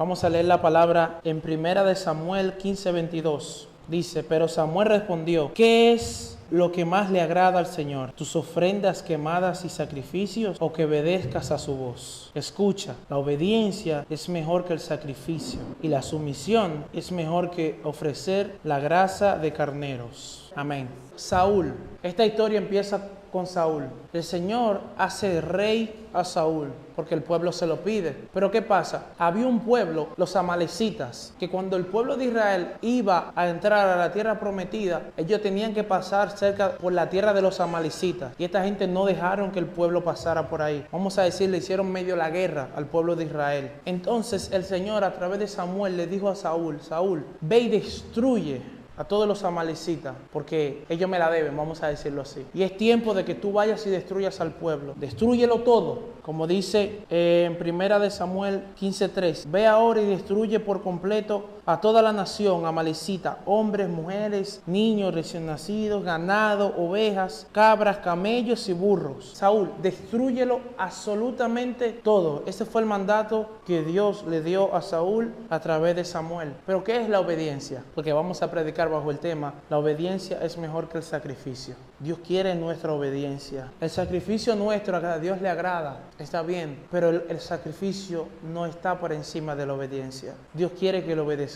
Vamos a leer la palabra en Primera de Samuel 15:22. Dice, pero Samuel respondió, ¿qué es lo que más le agrada al Señor? ¿Tus ofrendas quemadas y sacrificios, o que obedezcas a su voz? Escucha, la obediencia es mejor que el sacrificio, y la sumisión es mejor que ofrecer la grasa de carneros. Amén. Saúl. Esta historia empieza con Saúl. El Señor hace rey a Saúl porque el pueblo se lo pide. Pero ¿qué pasa? Había un pueblo, los amalecitas, que cuando el pueblo de Israel iba a entrar a la tierra prometida, ellos tenían que pasar cerca por la tierra de los amalecitas. Y esta gente no dejaron que el pueblo pasara por ahí. Vamos a decir, le hicieron medio la guerra al pueblo de Israel. Entonces el Señor, a través de Samuel, le dijo a Saúl, Saúl, ve y destruye a todos los amalecitas, porque ellos me la deben, vamos a decirlo así. Y es tiempo de que tú vayas y destruyas al pueblo. Destrúyelo todo, como dice en Primera de Samuel 15:3. Ve ahora y destruye por completo a toda la nación amalecita, hombres, mujeres, niños, recién nacidos, ganado, ovejas, cabras, camellos y burros. Saúl, destrúyelo absolutamente todo. Ese fue el mandato que Dios le dio a Saúl a través de Samuel. Pero ¿qué es la obediencia? Porque vamos a predicar bajo el tema, la obediencia es mejor que el sacrificio. Dios quiere nuestra obediencia. El sacrificio nuestro a Dios le agrada, está bien, pero el sacrificio no está por encima de la obediencia. Dios quiere que lo obedezcamos.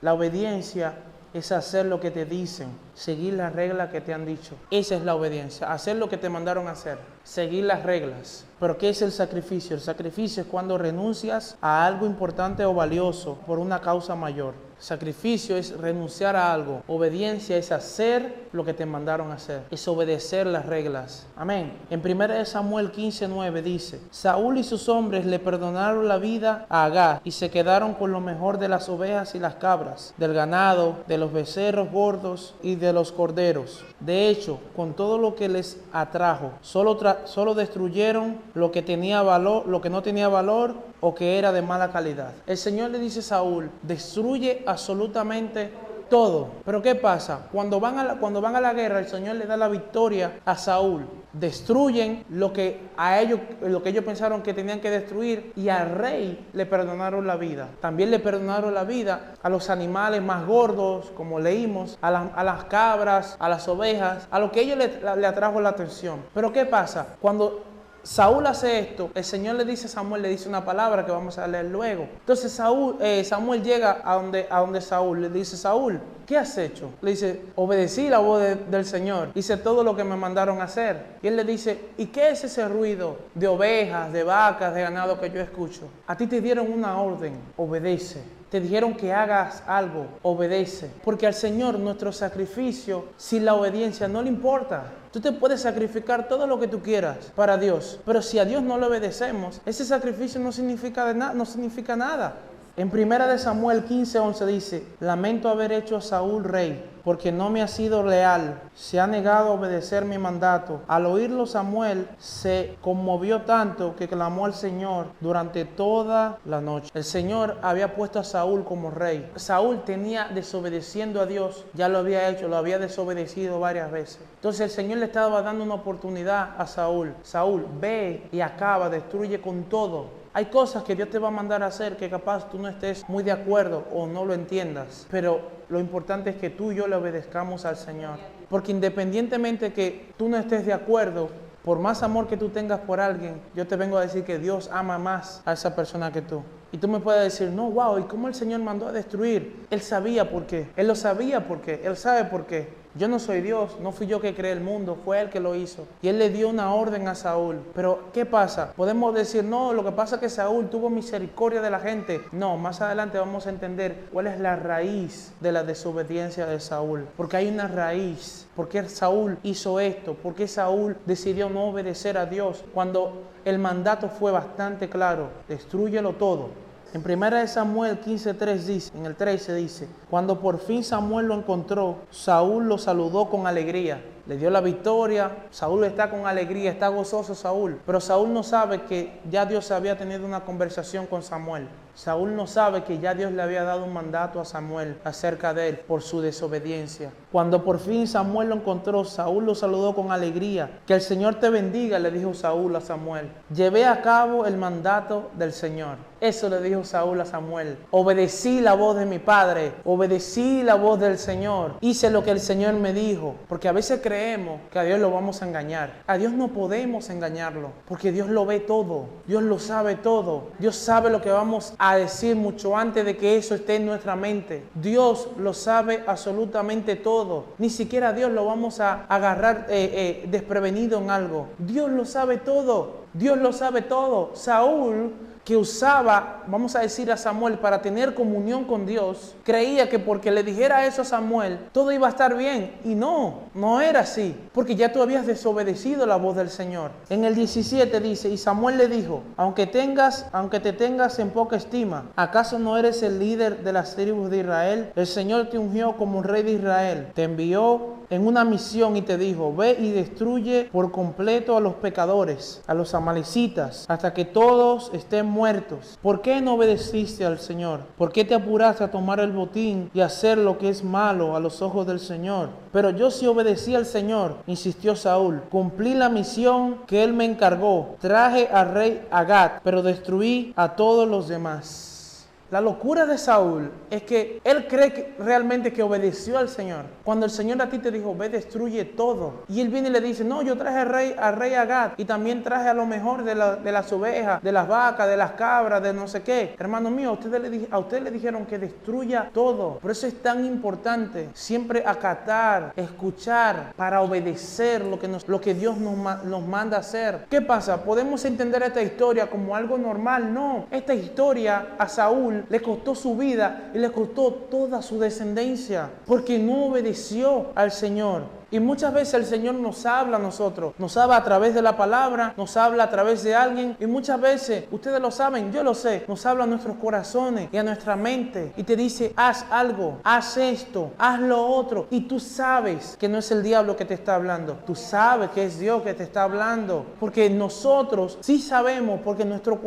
La obediencia es hacer lo que te dicen, seguir las reglas que te han dicho. Esa es la obediencia, hacer lo que te mandaron a hacer, seguir las reglas. Pero ¿qué es el sacrificio? El sacrificio es cuando renuncias a algo importante o valioso por una causa mayor. Sacrificio es renunciar a algo. Obediencia es hacer lo que te mandaron a hacer. Es obedecer las reglas. Amén. En 1 Samuel 15:9 dice, Saúl y sus hombres le perdonaron la vida a Agag y se quedaron con lo mejor de las ovejas y las cabras, del ganado, de los becerros gordos y de los corderos. De hecho, con todo lo que les atrajo, solo destruyeron lo que tenía valor, lo que no tenía valor o que era de mala calidad. El Señor le dice a Saúl, destruye absolutamente todo. Pero ¿qué pasa? Cuando van a la guerra, el Señor le da la victoria a Saúl. Destruyen lo que ellos pensaron que tenían que destruir, y al rey le perdonaron la vida. También le perdonaron la vida a los animales más gordos, como leímos, a las cabras, a las ovejas, a lo que ellos le atrajo la atención. Pero ¿qué pasa? Cuando Saúl hace esto, el Señor le dice a Samuel, le dice una palabra que vamos a leer luego. Entonces Samuel llega a donde Saúl, le dice, Saúl, ¿qué has hecho? Le dice, obedecí la voz del Señor, hice todo lo que me mandaron a hacer. Y él le dice, ¿y qué es ese ruido de ovejas, de vacas, de ganado que yo escucho? A ti te dieron una orden, obedece. Te dijeron que hagas algo, obedece. Porque al Señor nuestro sacrificio, sin la obediencia, no le importa. Tú te puedes sacrificar todo lo que tú quieras para Dios, pero si a Dios no le obedecemos, ese sacrificio no significa nada. En 1 Samuel 15:11 dice, lamento haber hecho a Saúl rey, porque no me ha sido leal, se ha negado a obedecer mi mandato. Al oírlo, Samuel se conmovió tanto que clamó al Señor durante toda la noche. El Señor había puesto a Saúl como rey. Saúl tenía desobedeciendo a Dios, ya lo había hecho, lo había desobedecido varias veces. Entonces el Señor le estaba dando una oportunidad a Saúl. Saúl, ve y acaba, destruye con todo. Hay cosas que Dios te va a mandar a hacer que capaz tú no estés muy de acuerdo o no lo entiendas, pero lo importante es que tú y yo le obedezcamos al Señor. Porque independientemente que tú no estés de acuerdo, por más amor que tú tengas por alguien, yo te vengo a decir que Dios ama más a esa persona que tú. Y tú me puedes decir, no, wow, ¿y cómo el Señor mandó a destruir? Él sabía por qué, Él lo sabía por qué, Él sabe por qué. Yo no soy Dios, no fui yo que creé el mundo, fue Él que lo hizo. Y Él le dio una orden a Saúl. Pero, ¿qué pasa? Podemos decir, no, lo que pasa es que Saúl tuvo misericordia de la gente. No, más adelante vamos a entender cuál es la raíz de la desobediencia de Saúl. Porque hay una raíz. ¿Por qué Saúl hizo esto? ¿Por qué Saúl decidió no obedecer a Dios cuando el mandato fue bastante claro? Destrúyelo todo. En 1 Samuel 15:3 dice, en el 13 dice, cuando por fin Samuel lo encontró, Saúl lo saludó con alegría. Le dio la victoria, Saúl está con alegría, está gozoso Saúl. Pero Saúl no sabe que ya Dios había tenido una conversación con Samuel. Saúl no sabe que ya Dios le había dado un mandato a Samuel acerca de él por su desobediencia. Cuando por fin Samuel lo encontró, Saúl lo saludó con alegría. Que el Señor te bendiga, le dijo Saúl a Samuel. Llevé a cabo el mandato del Señor. Eso le dijo Saúl a Samuel. Obedecí la voz de mi padre, obedecí la voz del Señor. Hice lo que el Señor me dijo. Porque a veces creemos que a Dios lo vamos a engañar. A Dios no podemos engañarlo, porque Dios lo ve todo. Dios lo sabe todo. Dios sabe lo que vamos a decir mucho antes de que eso esté en nuestra mente. Dios lo sabe absolutamente todo. Ni siquiera Dios lo vamos a agarrar desprevenido en algo. Dios lo sabe todo. Dios lo sabe todo. Saúl, que usaba, vamos a decir, a Samuel para tener comunión con Dios, creía que porque le dijera eso a Samuel, todo iba a estar bien. Y no era así, porque ya tú habías desobedecido la voz del Señor. En el 17 dice, y Samuel le dijo, aunque te tengas en poca estima, ¿acaso no eres el líder de las tribus de Israel? El Señor te ungió como rey de Israel, te envió en una misión y te dijo, ve y destruye por completo a los pecadores, a los amalecitas, hasta que todos estén muertos. ¿Por qué no obedeciste al Señor? ¿Por qué te apuraste a tomar el botín y hacer lo que es malo a los ojos del Señor? Pero yo sí obedecí al Señor, insistió Saúl. Cumplí la misión que él me encargó. Traje al rey Agag, pero destruí a todos los demás. La locura de Saúl es que él cree realmente que obedeció al Señor. Cuando el Señor a ti te dijo, ve, destruye todo. Y él viene y le dice, no, yo traje al rey Agag y también traje a lo mejor de las ovejas, de las vacas, de las cabras, de no sé qué. Hermano mío, a ustedes le dijeron que destruya todo. Por eso es tan importante siempre acatar, escuchar, para obedecer lo que Dios nos manda a hacer. ¿Qué pasa? ¿Podemos entender esta historia como algo normal? No. Esta historia a Saúl le costó su vida y le costó toda su descendencia porque no obedeció al Señor. Y muchas veces el Señor nos habla a nosotros, nos habla a través de la palabra, nos habla a través de alguien. Y muchas veces, ustedes lo saben, yo lo sé, nos habla a nuestros corazones y a nuestra mente. Y te dice, haz algo, haz esto, haz lo otro. Y tú sabes que no es el diablo que te está hablando. Tú sabes que es Dios que te está hablando. Porque nosotros sí sabemos, porque nuestro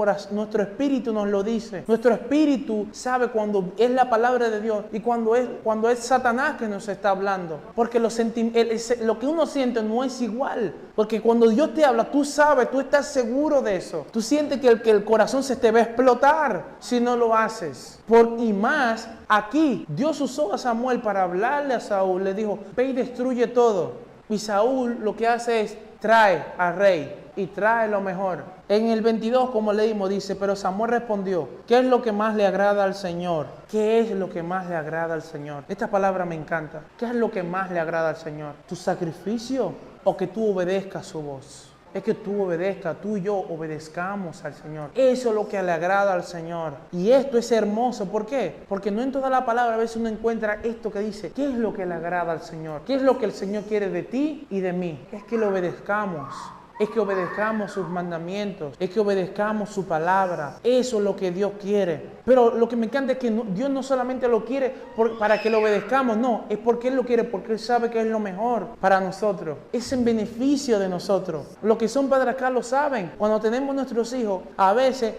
espíritu nos lo dice. Nuestro espíritu sabe cuando es la palabra de Dios y cuando es Satanás que nos está hablando. Porque lo que uno siente no es igual. Porque cuando Dios te habla, tú sabes, tú estás seguro de eso. Tú sientes que el corazón se te va a explotar si no lo haces. Y más, aquí Dios usó a Samuel para hablarle a Saúl. Le dijo, ve y destruye todo. Y Saúl lo que hace es, trae al rey y trae lo mejor. En el 22, como leímos, dice, pero Samuel respondió, ¿qué es lo que más le agrada al Señor? ¿Qué es lo que más le agrada al Señor? Esta palabra me encanta. ¿Qué es lo que más le agrada al Señor? ¿Tu sacrificio o que tú obedezcas su voz? Es que tú obedezcas, tú y yo obedezcamos al Señor. Eso es lo que le agrada al Señor. Y esto es hermoso. ¿Por qué? Porque no en toda la palabra a veces uno encuentra esto que dice, ¿qué es lo que le agrada al Señor? ¿Qué es lo que el Señor quiere de ti y de mí? Es que lo obedezcamos. Es que obedezcamos sus mandamientos, es que obedezcamos su palabra. Eso es lo que Dios quiere. Pero lo que me encanta es que Dios no solamente lo quiere para que lo obedezcamos, no, es porque Él lo quiere, porque Él sabe que es lo mejor para nosotros. Es en beneficio de nosotros. Los que son padres acá lo saben. Cuando tenemos nuestros hijos, a veces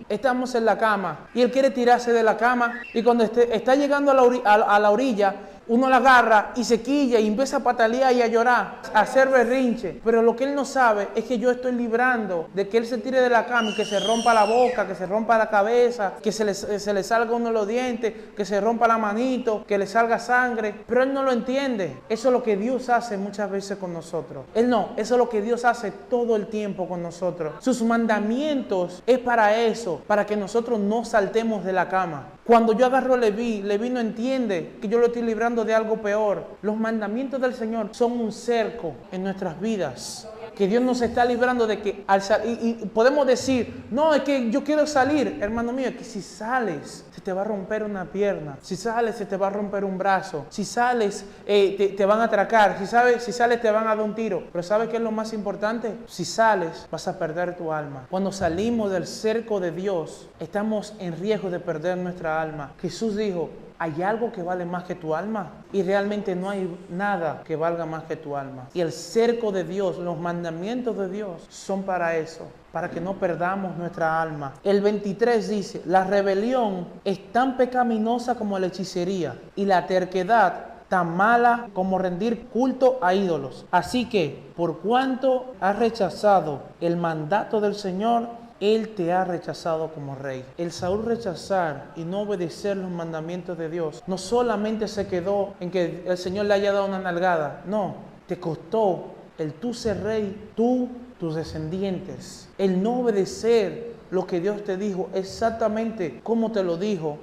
estamos en la cama y él quiere tirarse de la cama y cuando está llegando a la orilla, uno la agarra y se quilla y empieza a patalear y a llorar, a hacer berrinche. Pero lo que él no sabe es que yo estoy librando de que él se tire de la cama y que se rompa la boca, que se rompa la cabeza, que se le salga uno de los dientes, que se rompa la manito, que le salga sangre. Pero él no lo entiende. Eso es lo que Dios hace muchas veces con nosotros. Eso es lo que Dios hace todo el tiempo con nosotros. Sus mandamientos es para eso, para que nosotros no saltemos de la cama. Cuando yo agarro a Leví no entiende que yo lo estoy librando de algo peor. Los mandamientos del Señor son un cerco en nuestras vidas. Que Dios nos está librando de que y podemos decir, no, es que yo quiero salir. Hermano mío, es que si sales, se te va a romper una pierna. Si sales, se te va a romper un brazo. Si sales, te van a atracar. Si sales, te van a dar un tiro. Pero ¿sabes qué es lo más importante? Si sales, vas a perder tu alma. Cuando salimos del cerco de Dios, estamos en riesgo de perder nuestra alma. Jesús dijo, ¿hay algo que vale más que tu alma? Y realmente no hay nada que valga más que tu alma. Y el cerco de Dios, los mandamientos de Dios son para eso, para que no perdamos nuestra alma. El 23 dice, la rebelión es tan pecaminosa como la hechicería y la terquedad tan mala como rendir culto a ídolos. Así que, por cuanto has rechazado el mandato del Señor, Él te ha rechazado como rey. El Saúl rechazar y no obedecer los mandamientos de Dios, no solamente se quedó en que el Señor le haya dado una nalgada, no, te costó el tú ser rey, tú, tus descendientes. El no obedecer lo que Dios te dijo exactamente como te lo dijo,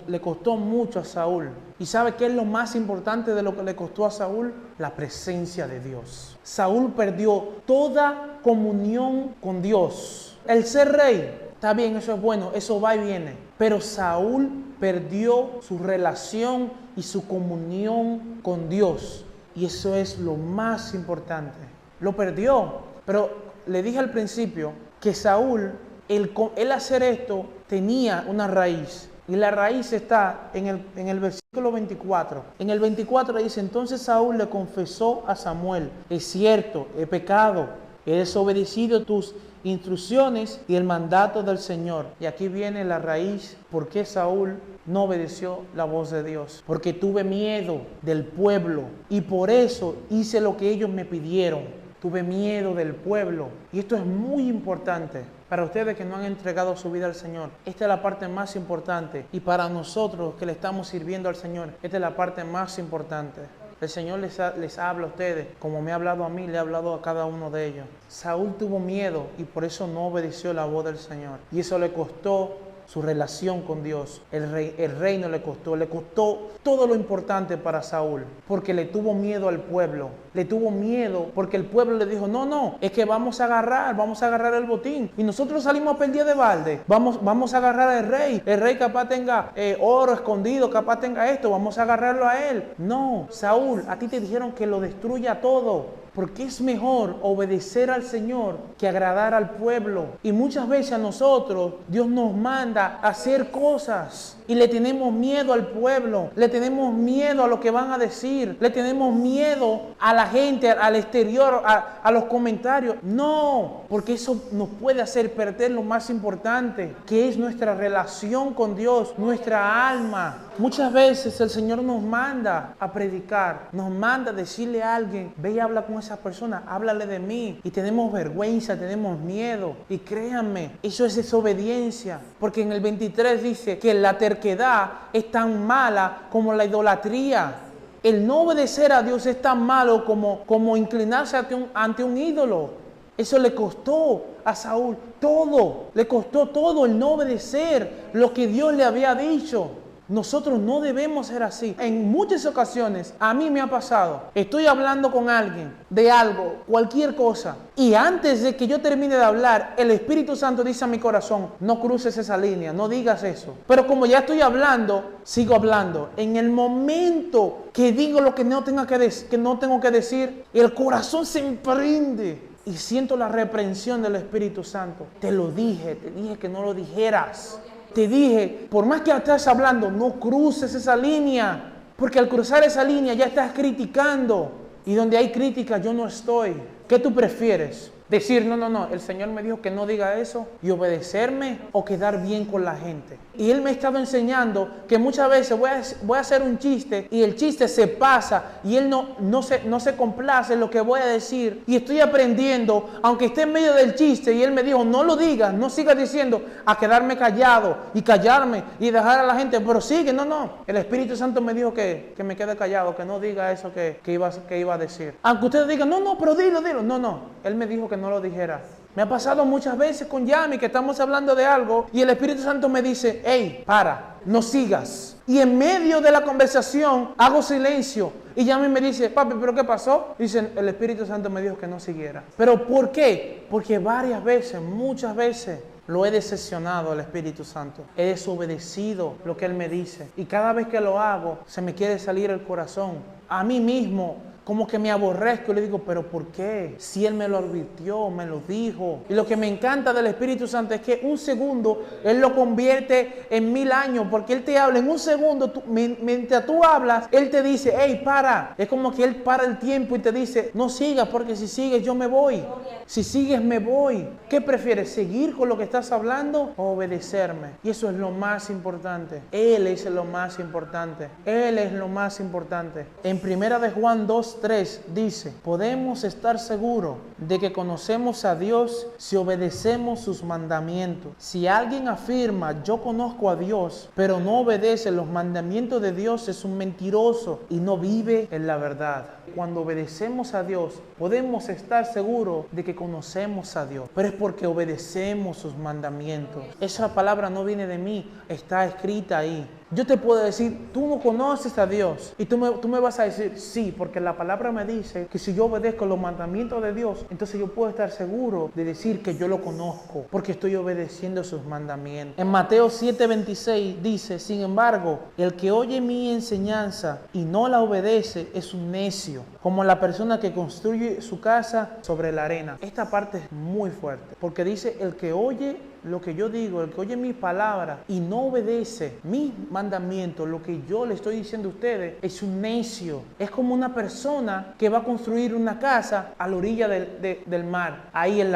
le costó mucho a Saúl. ¿Y sabe qué es lo más importante de lo que le costó a Saúl? La presencia de Dios. Saúl perdió toda comunión con Dios. El ser rey, está bien, eso es bueno, eso va y viene. Pero Saúl perdió su relación y su comunión con Dios. Y eso es lo más importante. Lo perdió. Pero le dije al principio que Saúl, el hacer esto, tenía una raíz. Y la raíz está en el versículo 24. En el 24 dice, entonces Saúl le confesó a Samuel, es cierto, he pecado, he desobedecido tus instrucciones y el mandato del Señor. Y aquí viene la raíz, ¿por qué Saúl no obedeció la voz de Dios? Porque tuve miedo del pueblo y por eso hice lo que ellos me pidieron. Tuve miedo del pueblo. Y esto es muy importante para ustedes que no han entregado su vida al Señor. Esta es la parte más importante. Y para nosotros que le estamos sirviendo al Señor, esta es la parte más importante. El Señor les habla a ustedes, como me ha hablado a mí, le ha hablado a cada uno de ellos. Saúl tuvo miedo y por eso no obedeció la voz del Señor. Y eso le costó su relación con Dios. El reino le costó todo lo importante para Saúl, porque le tuvo miedo al pueblo. Le tuvo miedo porque el pueblo le dijo, no, es que vamos a agarrar el botín. Y nosotros salimos a perder de balde. Vamos a agarrar al rey. El rey capaz tenga oro escondido, capaz tenga esto, vamos a agarrarlo a él. No, Saúl, a ti te dijeron que lo destruya todo. Porque es mejor obedecer al Señor que agradar al pueblo. Y muchas veces a nosotros Dios nos manda a hacer cosas y le tenemos miedo al pueblo, le tenemos miedo a lo que van a decir, le tenemos miedo a la gente, al exterior, a los comentarios. No, porque eso nos puede hacer perder lo más importante, que es nuestra relación con Dios, nuestra alma. Muchas veces el Señor nos manda a predicar, nos manda a decirle a alguien, ve y habla con esa persona, háblale de mí. Y tenemos vergüenza, tenemos miedo. Y créanme, eso es desobediencia. Porque en el 23 dice que la terquedad es tan mala como la idolatría. El no obedecer a Dios es tan malo como inclinarse ante un ídolo. Eso le costó a Saúl todo. Le costó todo el no obedecer lo que Dios le había dicho. Nosotros no debemos ser así. En muchas ocasiones a mí me ha pasado. Estoy hablando con alguien de algo, cualquier cosa. Y antes de que yo termine de hablar, el Espíritu Santo dice a mi corazón, no cruces esa línea, no digas eso. Pero como ya estoy hablando, sigo hablando. En el momento que digo lo que no tengo que decir, el corazón se emprende. Y siento la reprensión del Espíritu Santo. Te dije que no lo dijeras. Te dije, por más que estás hablando, no cruces esa línea. Porque al cruzar esa línea ya estás criticando. Y donde hay crítica yo no estoy. ¿Qué tú prefieres? Decir, no, el Señor me dijo que no diga eso y obedecerme o quedar bien con la gente. Y Él me ha estado enseñando que muchas veces voy a hacer un chiste y el chiste se pasa y Él no se complace en lo que voy a decir. Y estoy aprendiendo, aunque esté en medio del chiste y Él me dijo, no lo digas, no sigas diciendo, a quedarme callado y callarme y dejar a la gente. Pero sigue, no. El Espíritu Santo me dijo que me quede callado, que no diga eso que iba a decir. Aunque ustedes digan, no, pero dilo. No. Él me dijo que no lo dijera. Me ha pasado muchas veces con Yami que estamos hablando de algo y el Espíritu Santo me dice, hey, para, no sigas. Y en medio de la conversación hago silencio y Yami me dice, papi, ¿pero qué pasó? Dice, el Espíritu Santo me dijo que no siguiera. ¿Pero por qué? Porque muchas veces lo he decepcionado al Espíritu Santo. He desobedecido lo que Él me dice. Y cada vez que lo hago, se me quiere salir el corazón. A mí mismo como que me aborrezco y le digo, pero ¿por qué? Si Él me lo advirtió, me lo dijo. Y lo que me encanta del Espíritu Santo es que un segundo Él lo convierte en 1000 años, porque Él te habla en un segundo, mientras tú hablas, Él te dice, hey, para. Es como que Él para el tiempo y te dice, no sigas, porque si sigues yo me voy. Si sigues me voy. ¿Qué prefieres? ¿Seguir con lo que estás hablando o obedecerme? Y eso es lo más importante. Él es lo más importante. Él es lo más importante. En 1 de Juan 2:3 dice, podemos estar seguros de que conocemos a Dios si obedecemos sus mandamientos. Si alguien afirma, yo conozco a Dios, pero no obedece los mandamientos de Dios, es un mentiroso y no vive en la verdad. Cuando obedecemos a Dios, podemos estar seguros de que conocemos a Dios, pero es porque obedecemos sus mandamientos. Esa palabra no viene de mí, está escrita ahí. Yo te puedo decir, tú no conoces a Dios, y tú me vas a decir, sí, porque la palabra me dice que si yo obedezco los mandamientos de Dios, entonces yo puedo estar seguro de decir que yo lo conozco, porque estoy obedeciendo sus mandamientos. En Mateo 7:26 dice, sin embargo, el que oye mi enseñanza y no la obedece es un necio, como la persona que construye su casa sobre la arena. Esta parte es muy fuerte, porque dice, el que oye lo que yo digo, el que oye mis palabras y no obedece mis mandamientos, lo que yo le estoy diciendo a ustedes, es un necio. Es como una persona que va a construir una casa a la orilla del mar, ahí en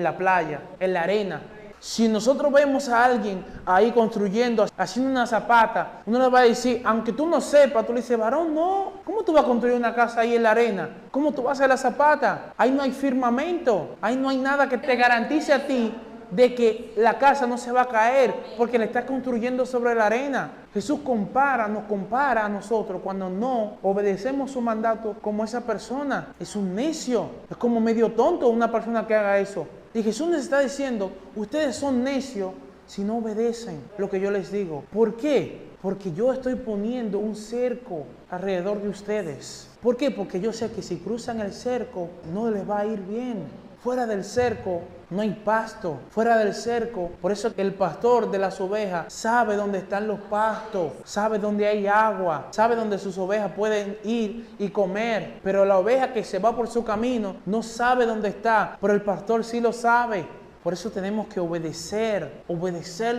la playa, en la arena. Si nosotros vemos a alguien ahí construyendo, haciendo una zapata, uno le va a decir, aunque tú no sepas, tú le dices, varón, no, ¿cómo tú vas a construir una casa ahí en la arena? ¿Cómo tú vas a hacer la zapata? Ahí no hay firmamento, ahí no hay nada que te garantice a ti de que la casa no se va a caer porque la estás construyendo sobre la arena. Jesús nos compara a nosotros cuando no obedecemos su mandato como esa persona. Es un necio, es como medio tonto una persona que haga eso. Y Jesús les está diciendo, ustedes son necios si no obedecen lo que yo les digo. ¿Por qué? Porque yo estoy poniendo un cerco alrededor de ustedes. ¿Por qué? Porque yo sé que si cruzan el cerco no les va a ir bien. Fuera del cerco no hay pasto. Fuera del cerco, por eso el pastor de las ovejas sabe dónde están los pastos, sabe dónde hay agua, sabe dónde sus ovejas pueden ir y comer. Pero la oveja que se va por su camino no sabe dónde está, pero el pastor sí lo sabe. Por eso tenemos que obedecer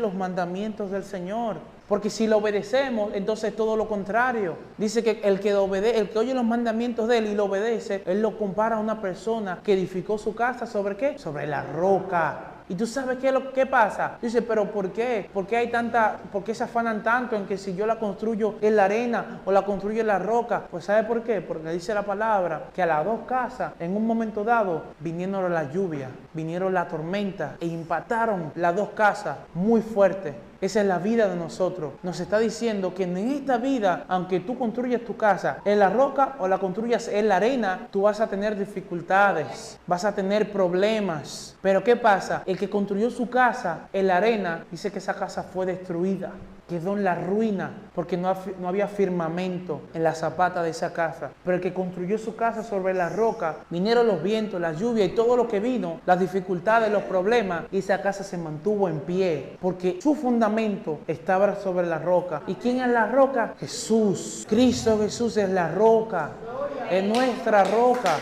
los mandamientos del Señor. Porque si lo obedecemos, entonces todo lo contrario. Dice que el que oye los mandamientos de Él y lo obedece, Él lo compara a una persona que edificó su casa ¿sobre qué? Sobre la roca. ¿Y tú sabes qué pasa? Dice, pero ¿por qué? ¿Por qué se afanan tanto en que si yo la construyo en la arena o la construyo en la roca? Pues ¿sabe por qué? Porque dice la palabra que a las dos casas, en un momento dado, vinieron las lluvias, vinieron la tormenta e impactaron las dos casas muy fuerte. Esa es la vida de nosotros. Nos está diciendo que en esta vida, aunque tú construyas tu casa en la roca o la construyas en la arena, tú vas a tener dificultades, vas a tener problemas. Pero ¿qué pasa? El que construyó su casa en la arena, dice que esa casa fue destruida. Quedó en la ruina porque no había firmamento en la zapata de esa casa. Pero el que construyó su casa sobre la roca, vinieron los vientos, la lluvia y todo lo que vino, las dificultades, los problemas, y esa casa se mantuvo en pie porque su fundamento estaba sobre la roca. ¿Y quién es la roca? Jesús. Cristo Jesús es la roca, es nuestra roca.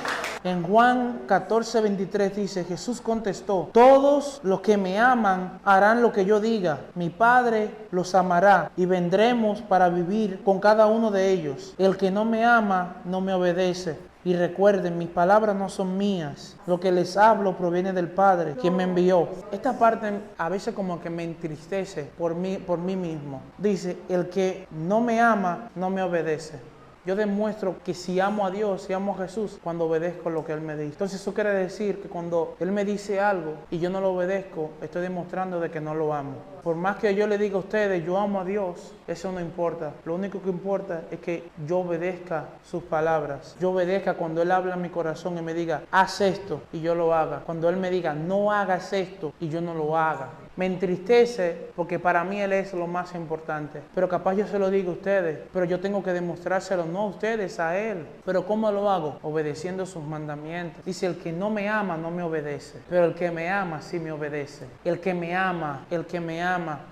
En Juan 14:23 dice, Jesús contestó, todos los que me aman harán lo que yo diga. Mi Padre los amará y vendremos para vivir con cada uno de ellos. El que no me ama no me obedece. Y recuerden, mis palabras no son mías. Lo que les hablo proviene del Padre, quien me envió. Esta parte a veces como que me entristece por mí mismo. Dice, el que no me ama no me obedece. Yo demuestro que si amo a Dios, si amo a Jesús, cuando obedezco lo que Él me dice. Entonces eso quiere decir que cuando Él me dice algo y yo no lo obedezco, estoy demostrando de que no lo amo. Por más que yo le diga a ustedes, yo amo a Dios, eso no importa. Lo único que importa es que yo obedezca sus palabras. Yo obedezca cuando Él habla en mi corazón y me diga, haz esto y yo lo haga. Cuando Él me diga, no hagas esto y yo no lo haga. Me entristece porque para mí Él es lo más importante. Pero capaz yo se lo digo a ustedes, pero yo tengo que demostrárselo no a ustedes, a Él. Pero ¿cómo lo hago? Obedeciendo sus mandamientos. Dice, el que no me ama no me obedece, pero el que me ama sí me obedece. El que me ama,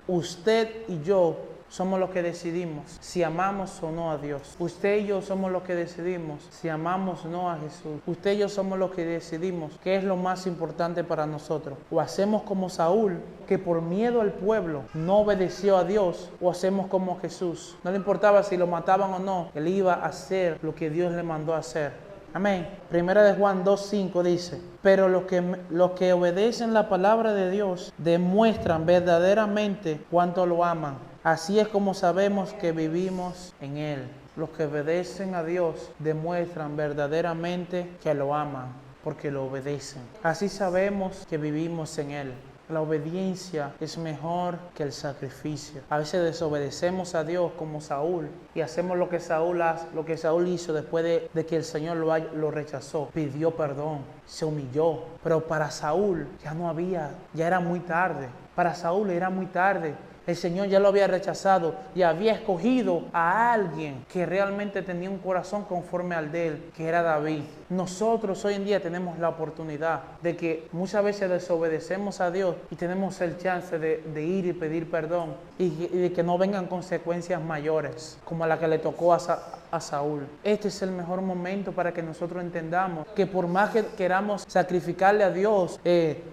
usted y yo somos los que decidimos si amamos o no a Dios. Usted y yo somos los que decidimos si amamos o no a Jesús. Usted y yo somos los que decidimos qué es lo más importante para nosotros. O hacemos como Saúl, que por miedo al pueblo no obedeció a Dios, o hacemos como Jesús. No le importaba si lo mataban o no, él iba a hacer lo que Dios le mandó a hacer. Amén. Primera de Juan 2:5 dice: pero los que obedecen la palabra de Dios demuestran verdaderamente cuánto lo aman. Así es como sabemos que vivimos en Él. Los que obedecen a Dios demuestran verdaderamente que lo aman, porque lo obedecen. Así sabemos que vivimos en Él. La obediencia es mejor que el sacrificio. A veces desobedecemos a Dios como Saúl y hacemos lo que Saúl hizo después de que el Señor lo rechazó. Pidió perdón, se humilló. Pero para Saúl ya era muy tarde. Para Saúl era muy tarde. El Señor ya lo había rechazado y había escogido a alguien que realmente tenía un corazón conforme al de él, que era David. Nosotros hoy en día tenemos la oportunidad de que muchas veces desobedecemos a Dios y tenemos el chance de ir y pedir perdón y de que no vengan consecuencias mayores como la que le tocó a Saúl. Este es el mejor momento para que nosotros entendamos que por más que queramos sacrificarle a Dios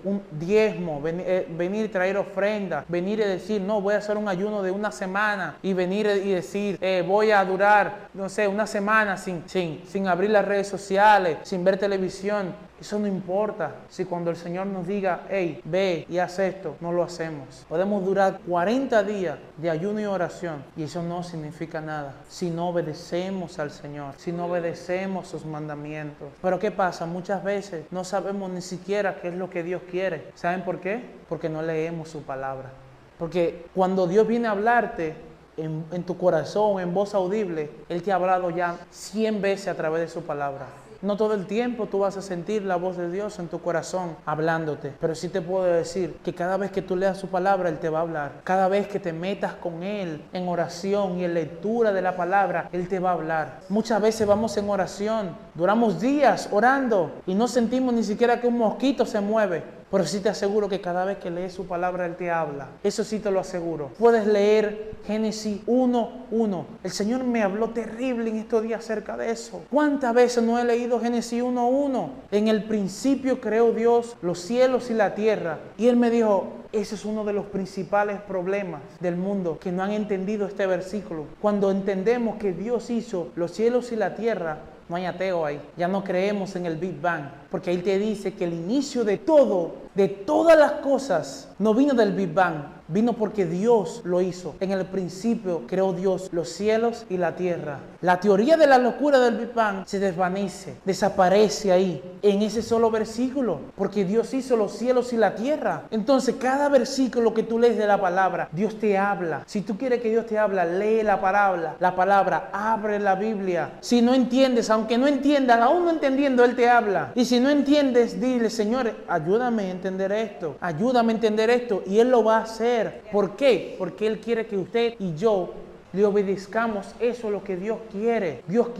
un diezmo, venir y traer ofrenda, venir y decir, no, voy a hacer un ayuno de una semana y venir y decir, voy a durar, no sé, una semana sin abrir las redes sociales, sin ver televisión. Eso no importa. Si cuando el Señor nos diga, hey, ve y haz esto, no lo hacemos. Podemos durar 40 días de ayuno y oración y eso no significa nada si no obedecemos al Señor, si no obedecemos sus mandamientos. Pero ¿qué pasa? Muchas veces no sabemos ni siquiera qué es lo que Dios quiere. ¿Saben por qué? Porque no leemos su palabra. Porque cuando Dios viene a hablarte en tu corazón, en voz audible, Él te ha hablado ya 100 veces a través de su palabra. No todo el tiempo tú vas a sentir la voz de Dios en tu corazón hablándote. Pero sí te puedo decir que cada vez que tú leas su palabra, Él te va a hablar. Cada vez que te metas con Él en oración y en lectura de la palabra, Él te va a hablar. Muchas veces vamos en oración, duramos días orando y no sentimos ni siquiera que un mosquito se mueve. Pero sí te aseguro que cada vez que lees su palabra, Él te habla. Eso sí te lo aseguro. Puedes leer Génesis 1:1. El Señor me habló terrible en estos días acerca de eso. ¿Cuántas veces no he leído Génesis 1:1? En el principio creó Dios los cielos y la tierra. Y Él me dijo, ese es uno de los principales problemas del mundo, que no han entendido este versículo. Cuando entendemos que Dios hizo los cielos y la tierra, no hay ateo ahí. Ya no creemos en el Big Bang. Porque ahí te dice que el inicio de todo, de todas las cosas, no vino del Big Bang. Vino porque Dios lo hizo. En el principio creó Dios los cielos y la tierra. La teoría de la locura del Big Bang se desvanece, desaparece ahí, en ese solo versículo. Porque Dios hizo los cielos y la tierra. Entonces, cada versículo que tú lees de la palabra, Dios te habla. Si tú quieres que Dios te habla, lee la palabra, abre la Biblia. Si no entiendes, aunque no entiendas, aún no entendiendo, Él te habla. Y si no entiendes, dile, Señor, ayúdame a entender esto. Ayúdame a entender esto. Y Él lo va a hacer. ¿Por qué? Porque Él quiere que usted y yo le obedezcamos. Eso es lo que Dios quiere. Dios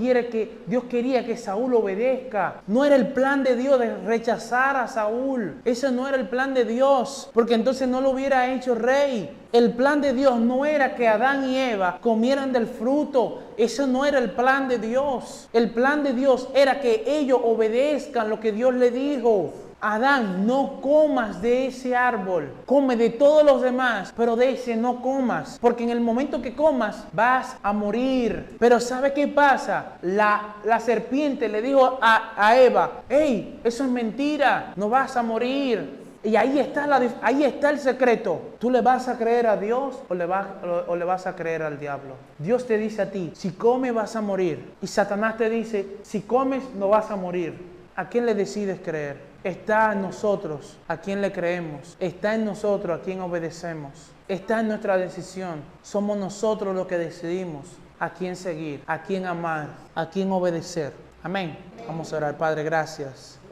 quería que Saúl obedezca. No era el plan de Dios de rechazar a Saúl. Ese no era el plan de Dios, porque entonces no lo hubiera hecho rey. El plan de Dios no era que Adán y Eva comieran del fruto. Ese no era el plan de Dios. El plan de Dios era que ellos obedezcan lo que Dios le dijo. Adán, no comas de ese árbol, come de todos los demás, pero de ese no comas, porque en el momento que comas vas a morir. Pero ¿sabe qué pasa? La serpiente le dijo a Eva, hey, eso es mentira, no vas a morir. Y ahí está el secreto. ¿Tú le vas a creer a Dios o le vas a creer al diablo? Dios te dice a ti, si comes vas a morir. Y Satanás te dice, si comes no vas a morir. ¿A quién le decides creer? Está en nosotros a quién le creemos. Está en nosotros a quién obedecemos. Está en nuestra decisión. Somos nosotros los que decidimos a quién seguir, a quién amar, a quién obedecer. Amén. Vamos a orar. Padre, gracias.